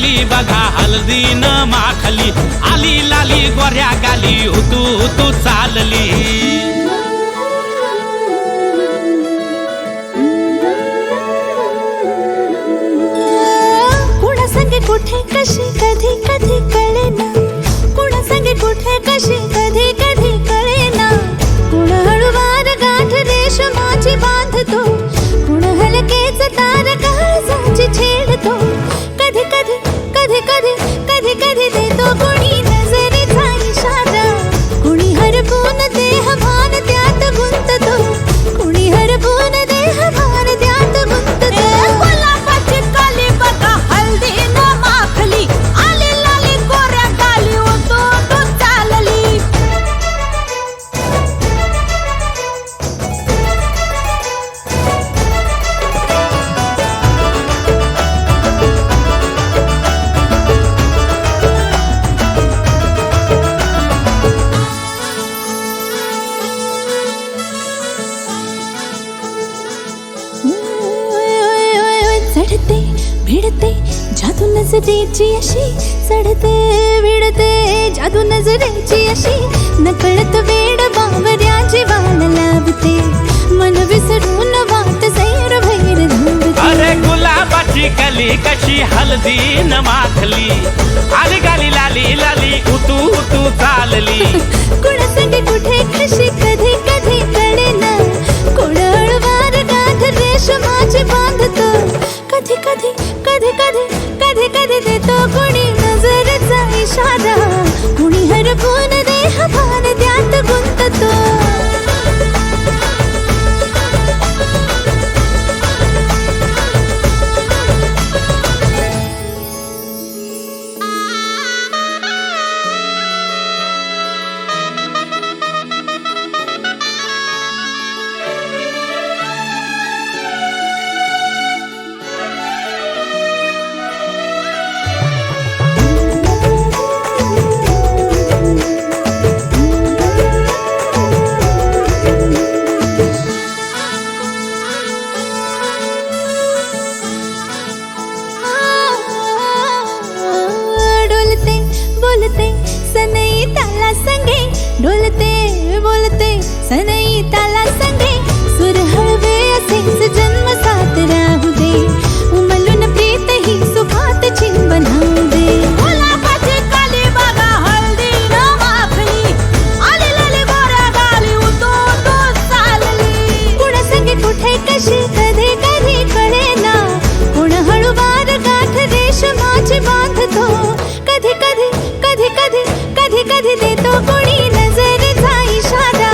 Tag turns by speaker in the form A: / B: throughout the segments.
A: कली बघा हळदी न माखली, आली लाली गोऱ्या गाली उतू उतू चालली.
B: कुणा संगे कुठे कशी कधी कधी कळेना, कुणा संगे कुठे कशी कधी कधी कळेना. कुण हळूवार गाठ रेशमाची बांधतो, कुण हलकेच तार काळजाची छेडतो. कधी कधी कधी कधी कधी कधी देतो कुणी नजरेचा इशारा, कुणी हरपून देह भान त्यात गुंततो, कुणी हरपून देह भान त्यात गुंततो.
C: गुलाबाची कली बघा हळदी न माखली, आली लाली गोऱ्या गाली उतू उतू चालली.
B: चढते भिडते जादू नजरेची अशी, चढते भिडते जादू नजरेची अशी. नकळत वेड बावऱ्याची वाल लाभते, मन विसरून वाट सैर भैर धावते.
A: अरे गुलाबाची कली कशी हळदी न माखली, आली गाली लाली लाली उतू उतू चालली.
B: कुणा संगे कुठे कशी कधी कधी कळेना, कुण हळूवार गाठ रेशमाची बांधतो. कधी कधी कधी कधी कधी कधी देतो कुणी नजरेचा इशारा, कुणी हरपून देह भान त्यात गुंततो. डोलते बोलते सनई ताला संगे, डोलते बोलते सनई ताला संगे. सुर हळवे असेच जन्म साथ राहू दे, उमलून प्रीत ही सुखात चिंबन होऊ दे.
C: गुलाबाची कली बघा हळदी न माखली, आली लाली गोऱ्या गाली उतू उतू चालली.
B: कुणा संगे कुठे कशी कधी कधी कळेना, कुण हळूवार गाठ रेशमाची बांधतो. कधी कधी कधी कधी कधी कधी देतो कुणी नजरेचा इशारा,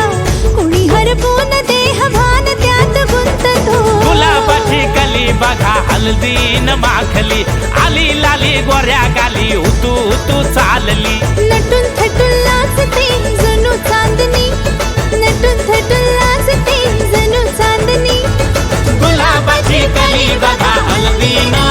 B: कुणी हरपून देह भान त्यात गुंततो.
A: गुलाबाची कली बघा हळदी न माखली, आली लाली गोऱ्या गाली उतू उतू चालली.
B: नटून थटून लाजते जणू चांदणी, नटून थटून लाजते जणू चांदणी.
A: गुलाबाची कली बघा हळदी न